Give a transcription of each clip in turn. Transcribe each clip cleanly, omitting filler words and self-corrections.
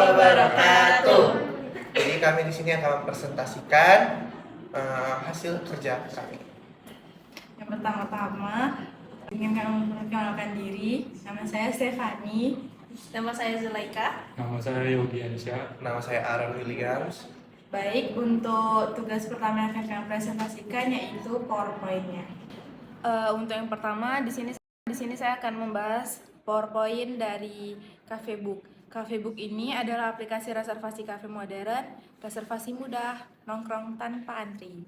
wabarakatuh. Jadi kami di sini akan mempresentasikan hasil kerja kami. Yang pertama-tama ingin kami memperkenalkan diri. Nama saya Stefani. Nama saya Zulaika. Nama saya Yogi Ansyah. Nama saya Aaron Williams. Baik, untuk tugas pertama yang akan kami presentasikan yaitu PowerPoint-nya. Untuk yang pertama di sini saya akan membahas PowerPoint dari Cafebook. Cafebook ini adalah aplikasi reservasi kafe modern, reservasi mudah, nongkrong tanpa antri.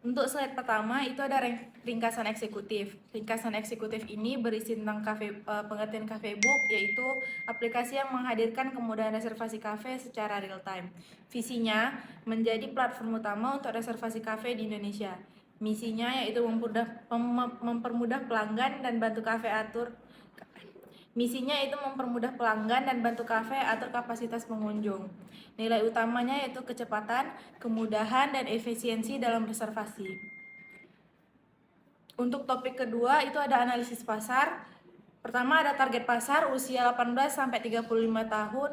Untuk slide pertama itu ada ringkasan eksekutif. Ringkasan eksekutif ini berisi tentang pengertian Cafebook, yaitu aplikasi yang menghadirkan kemudahan reservasi kafe secara real time. Visinya menjadi platform utama untuk reservasi kafe di Indonesia. Misinya yaitu mempermudah pelanggan dan bantu kafe atur. Misinya itu mempermudah pelanggan dan bantu kafe atur kapasitas pengunjung. Nilai utamanya yaitu kecepatan, kemudahan, dan efisiensi dalam reservasi. Untuk topik kedua itu ada analisis pasar. Pertama ada target pasar usia 18 sampai 35 tahun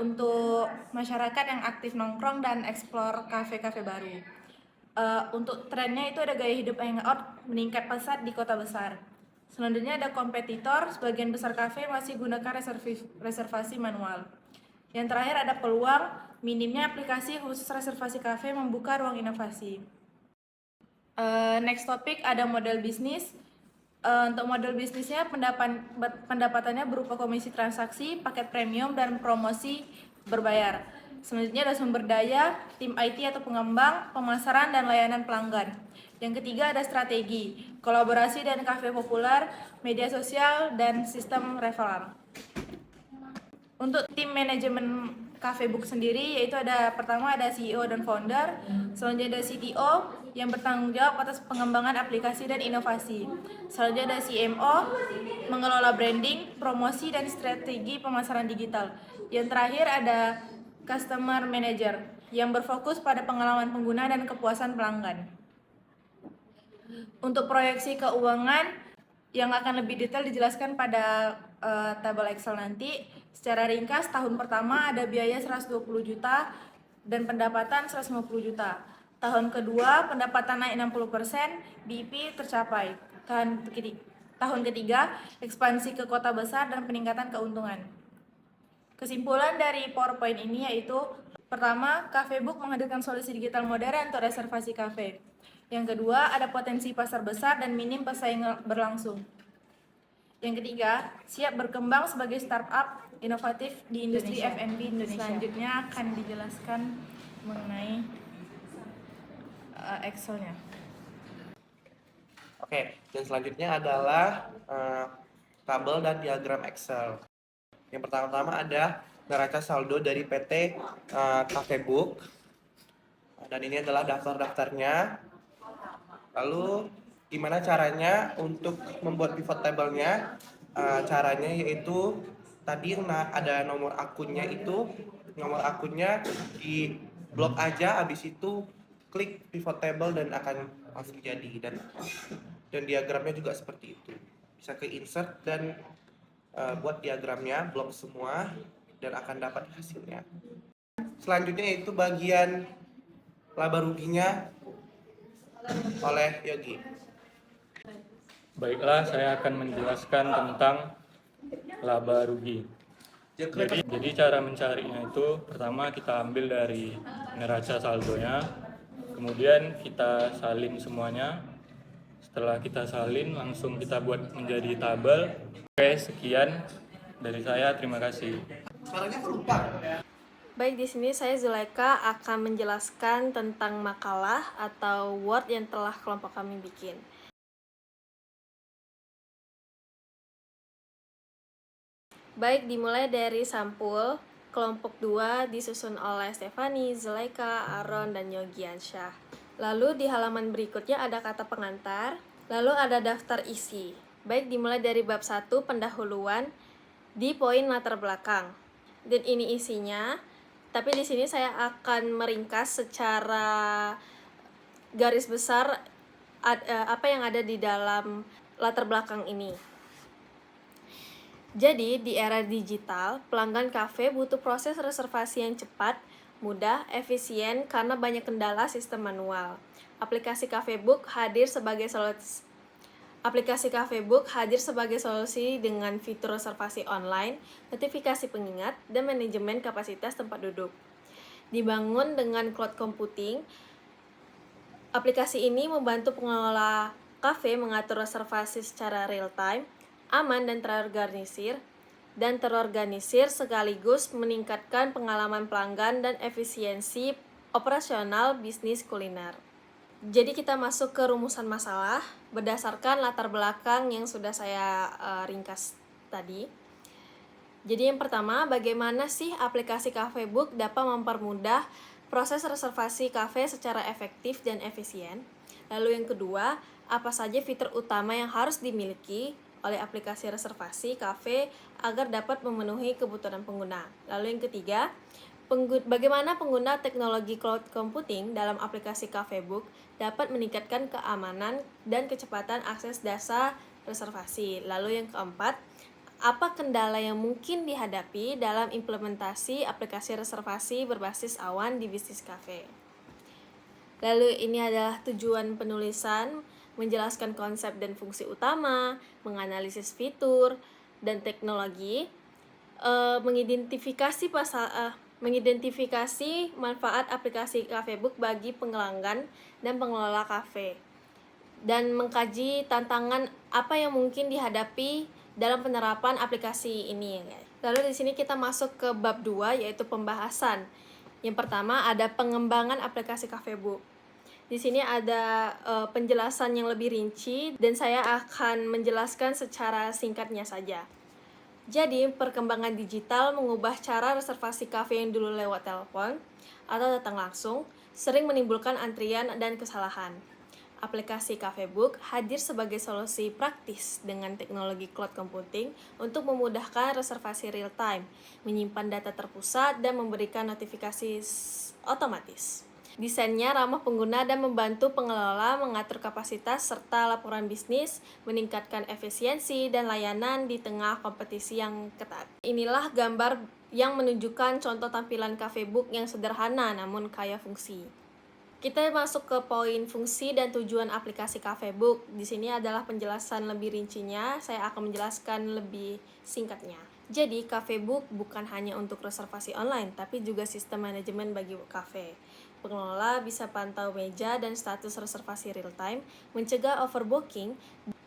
untuk masyarakat yang aktif nongkrong dan explore kafe-kafe baru. Untuk trennya itu ada gaya hidup hangout meningkat pesat di kota besar. Selanjutnya ada kompetitor, sebagian besar kafe masih gunakan reservasi manual. Yang terakhir ada peluang, minimnya aplikasi khusus reservasi kafe membuka ruang inovasi. Next topik ada model bisnis. Untuk model bisnisnya pendapatannya berupa komisi transaksi, paket premium, dan promosi berbayar. Selanjutnya ada sumber daya, tim IT atau pengembang, pemasaran, dan layanan pelanggan. Yang ketiga ada strategi, kolaborasi dan kafe populer, media sosial, dan sistem referral. Untuk tim manajemen Cafebook sendiri yaitu pertama ada CEO dan founder, selanjutnya ada CTO yang bertanggung jawab atas pengembangan aplikasi dan inovasi. Selanjutnya ada CMO mengelola branding, promosi, dan strategi pemasaran digital. Yang terakhir ada Customer Manager yang berfokus pada pengalaman pengguna dan kepuasan pelanggan. Untuk proyeksi keuangan yang akan lebih detail dijelaskan pada tabel Excel nanti. Secara ringkas, tahun pertama ada biaya 120 juta dan pendapatan 150 juta. Tahun kedua, pendapatan naik 60%, BIP tercapai. Tahun ketiga, ekspansi ke kota besar dan peningkatan keuntungan. Kesimpulan dari PowerPoint ini yaitu, pertama, Cafebook menghadirkan solusi digital modern untuk reservasi kafe. Yang kedua, ada potensi pasar besar dan minim pesaing berlangsung. Yang ketiga, siap berkembang sebagai startup inovatif di industri F&B Indonesia. Selanjutnya akan dijelaskan mengenai Excel-nya. Oke, dan selanjutnya adalah tabel dan diagram Excel. Yang pertama-tama ada neraca saldo dari PT Cafebook. Dan ini adalah daftar-daftarnya. Lalu gimana caranya untuk membuat pivot table-nya? Caranya yaitu tadi ada nomor akunnya di blok aja, habis itu klik pivot table dan akan langsung jadi, dan diagramnya juga seperti itu. Bisa ke insert dan buat diagramnya, blok semua, dan akan dapat hasilnya. Selanjutnya itu bagian laba ruginya oleh Yogi. Baiklah, saya akan menjelaskan tentang laba rugi. Jadi cara mencarinya itu pertama kita ambil dari neraca saldonya, kemudian kita salin semuanya. Setelah kita salin, langsung kita buat menjadi tabel. Oke, sekian dari saya. Terima kasih. Sekarangnya aku lupa. Baik, di sini saya Zulaika akan menjelaskan tentang makalah atau Word yang telah kelompok kami bikin. Baik, dimulai dari sampul. Kelompok 2 disusun oleh Stefani, Zulaika, Aaron, dan Yogi Ansyah. Lalu di halaman berikutnya ada kata pengantar, lalu ada daftar isi. Baik, dimulai dari bab 1 pendahuluan di poin latar belakang. Dan ini isinya, tapi di sini saya akan meringkas secara garis besar apa yang ada di dalam latar belakang ini. Jadi, di era digital, pelanggan kafe butuh proses reservasi yang cepat, mudah, efisien karena banyak kendala sistem manual. Aplikasi Cafebook hadir sebagai solusi dengan fitur reservasi online, notifikasi pengingat, dan manajemen kapasitas tempat duduk. Dibangun dengan cloud computing, aplikasi ini membantu pengelola kafe mengatur reservasi secara real-time, aman dan terorganisir sekaligus meningkatkan pengalaman pelanggan dan efisiensi operasional bisnis kuliner. Jadi kita masuk ke rumusan masalah berdasarkan latar belakang yang sudah saya ringkas tadi. Jadi yang pertama, bagaimana sih aplikasi Cafebook dapat mempermudah proses reservasi kafe secara efektif dan efisien? Lalu yang kedua, apa saja fitur utama yang harus dimiliki oleh aplikasi reservasi kafe agar dapat memenuhi kebutuhan pengguna? Lalu yang ketiga, bagaimana pengguna teknologi cloud computing dalam aplikasi Cafebook dapat meningkatkan keamanan dan kecepatan akses data reservasi? Lalu yang keempat, apa kendala yang mungkin dihadapi dalam implementasi aplikasi reservasi berbasis awan di bisnis kafe? Lalu ini adalah tujuan penulisan, menjelaskan konsep dan fungsi utama, menganalisis fitur dan teknologi, mengidentifikasi manfaat aplikasi Cafebook bagi pelanggan dan pengelola kafe, dan mengkaji tantangan apa yang mungkin dihadapi dalam penerapan aplikasi ini. Lalu di sini kita masuk ke bab 2, yaitu pembahasan. Yang pertama ada pengembangan aplikasi Cafebook. Di sini ada penjelasan yang lebih rinci dan saya akan menjelaskan secara singkatnya saja. Jadi, perkembangan digital mengubah cara reservasi kafe yang dulu lewat telepon atau datang langsung sering menimbulkan antrian dan kesalahan. Aplikasi Cafebook hadir sebagai solusi praktis dengan teknologi cloud computing untuk memudahkan reservasi real time, menyimpan data terpusat, dan memberikan notifikasi otomatis. Desainnya ramah pengguna dan membantu pengelola mengatur kapasitas serta laporan bisnis, meningkatkan efisiensi dan layanan di tengah kompetisi yang ketat. Inilah gambar yang menunjukkan contoh tampilan Cafebook yang sederhana namun kaya fungsi. Kita masuk ke poin fungsi dan tujuan aplikasi Cafebook. Di sini adalah penjelasan lebih rincinya, saya akan menjelaskan lebih singkatnya. Jadi, Cafebook bukan hanya untuk reservasi online, tapi juga sistem manajemen bagi kafe. Pengelola bisa pantau meja dan status reservasi real time, mencegah overbooking,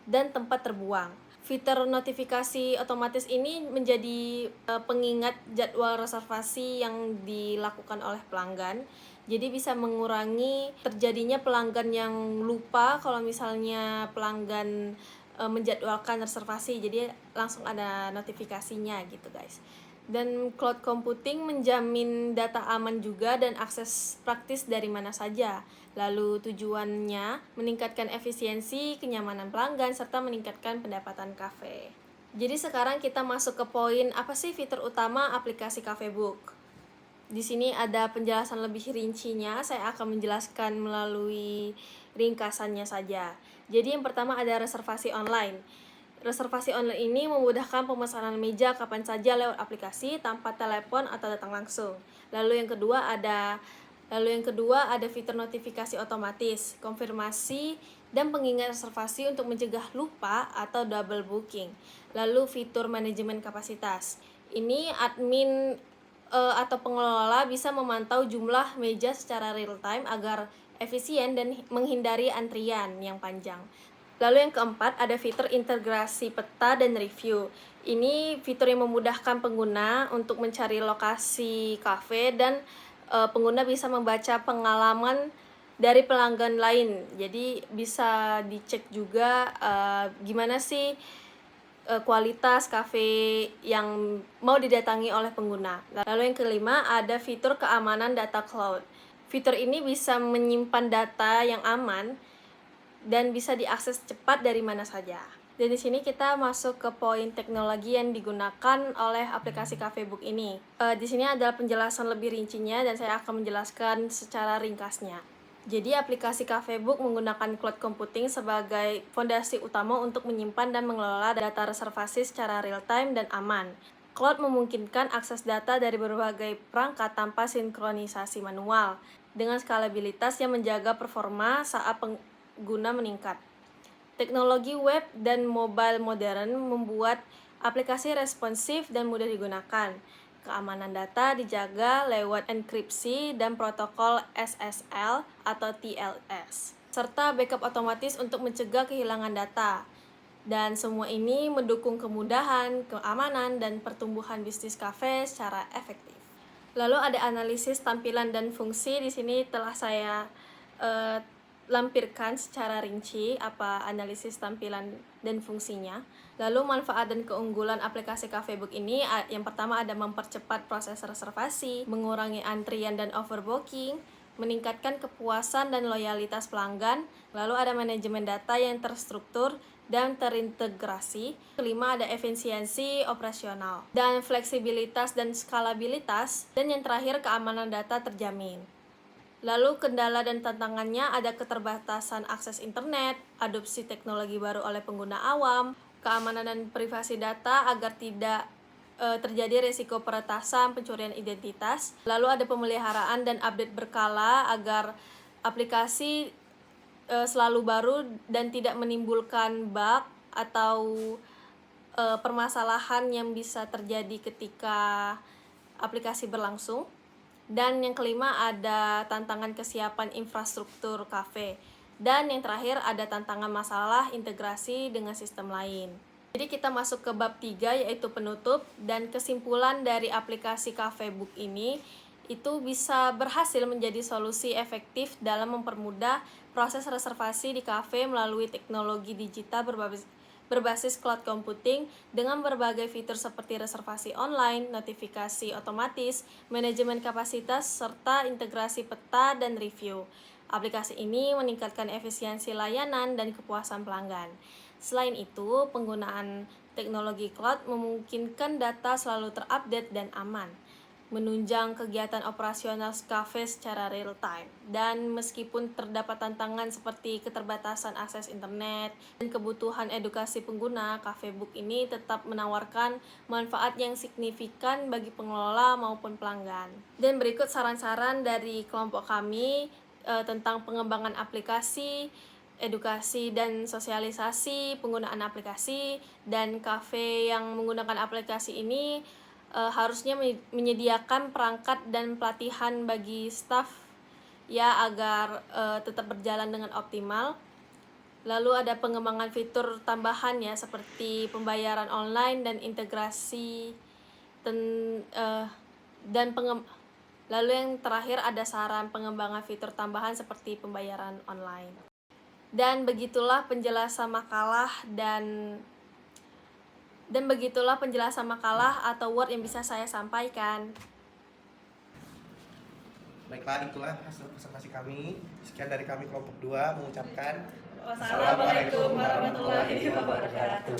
dan tempat terbuang. Fitur notifikasi otomatis ini menjadi pengingat jadwal reservasi yang dilakukan oleh pelanggan. Jadi bisa mengurangi terjadinya pelanggan yang lupa kalau misalnya pelanggan menjadwalkan reservasi, jadi langsung ada notifikasinya gitu guys. Dan cloud computing menjamin data aman juga dan akses praktis dari mana saja. Lalu tujuannya meningkatkan efisiensi, kenyamanan pelanggan, serta meningkatkan pendapatan kafe. Jadi sekarang kita masuk ke poin apa sih fitur utama aplikasi Cafebook. Di sini ada penjelasan lebih rincinya, saya akan menjelaskan melalui ringkasannya saja. Jadi yang pertama ada reservasi online. Reservasi online ini memudahkan pemesanan meja kapan saja lewat aplikasi tanpa telepon atau datang langsung. Lalu yang kedua ada fitur notifikasi otomatis, konfirmasi dan pengingat reservasi untuk mencegah lupa atau double booking. Lalu fitur manajemen kapasitas. Ini admin atau pengelola bisa memantau jumlah meja secara real time agar efisien dan menghindari antrian yang panjang. Lalu yang keempat ada fitur integrasi peta dan review. Ini fitur yang memudahkan pengguna untuk mencari lokasi kafe dan pengguna bisa membaca pengalaman dari pelanggan lain. Jadi bisa dicek juga gimana sih kualitas kafe yang mau didatangi oleh pengguna. Lalu yang kelima ada fitur keamanan data cloud. Fitur ini bisa menyimpan data yang aman dan bisa diakses cepat dari mana saja. Dan di sini kita masuk ke poin teknologi yang digunakan oleh aplikasi Cafebook ini. Di sini adalah penjelasan lebih rincinya dan saya akan menjelaskan secara ringkasnya. Jadi aplikasi Cafebook menggunakan cloud computing sebagai fondasi utama untuk menyimpan dan mengelola data reservasi secara real-time dan aman. Cloud memungkinkan akses data dari berbagai perangkat tanpa sinkronisasi manual, dengan skalabilitas yang menjaga performa saat pengguna meningkat. Teknologi web dan mobile modern membuat aplikasi responsif dan mudah digunakan. Keamanan data dijaga lewat enkripsi dan protokol SSL atau TLS, serta backup otomatis untuk mencegah kehilangan data. Dan semua ini mendukung kemudahan, keamanan, dan pertumbuhan bisnis kafe secara efektif. Lalu ada analisis tampilan dan fungsi. Di sini telah saya lampirkan secara rinci apa analisis tampilan dan fungsinya. Lalu manfaat dan keunggulan aplikasi Cafebook ini, yang pertama ada mempercepat proses reservasi, mengurangi antrian dan overbooking, meningkatkan kepuasan dan loyalitas pelanggan. Lalu ada manajemen data yang terstruktur dan terintegrasi. Kelima ada efisiensi operasional dan fleksibilitas dan skalabilitas. Dan yang terakhir keamanan data terjamin. Lalu kendala dan tantangannya ada keterbatasan akses internet, adopsi teknologi baru oleh pengguna awam, keamanan dan privasi data agar tidak terjadi risiko peretasan, pencurian identitas. Lalu ada pemeliharaan dan update berkala agar aplikasi selalu baru dan tidak menimbulkan bug atau permasalahan yang bisa terjadi ketika aplikasi berlangsung. Dan yang kelima ada tantangan kesiapan infrastruktur kafe. Dan yang terakhir ada tantangan masalah integrasi dengan sistem lain. Jadi kita masuk ke bab 3 yaitu penutup, dan kesimpulan dari aplikasi Cafebook ini itu bisa berhasil menjadi solusi efektif dalam mempermudah proses reservasi di kafe melalui teknologi digital berbasis cloud computing dengan berbagai fitur seperti reservasi online, notifikasi otomatis, manajemen kapasitas, serta integrasi peta dan review. Aplikasi ini meningkatkan efisiensi layanan dan kepuasan pelanggan. Selain itu, penggunaan teknologi cloud memungkinkan data selalu terupdate dan aman, menunjang kegiatan operasional kafe secara real time. Dan meskipun terdapat tantangan seperti keterbatasan akses internet dan kebutuhan edukasi pengguna, Cafebook ini tetap menawarkan manfaat yang signifikan bagi pengelola maupun pelanggan. Dan berikut saran-saran dari kelompok kami tentang pengembangan aplikasi, edukasi dan sosialisasi penggunaan aplikasi. Dan kafe yang menggunakan aplikasi ini harusnya menyediakan perangkat dan pelatihan bagi staf ya agar tetap berjalan dengan optimal. Lalu ada pengembangan fitur tambahan ya seperti pembayaran online dan integrasi lalu yang terakhir ada saran pengembangan fitur tambahan seperti pembayaran online. Dan begitulah penjelasan makalah dan begitulah penjelasan makalah atau word yang bisa saya sampaikan. Baiklah, itulah hasil presentasi kami. Sekian dari kami kelompok 2 mengucapkan Wassalamualaikum warahmatullahi wabarakatuh.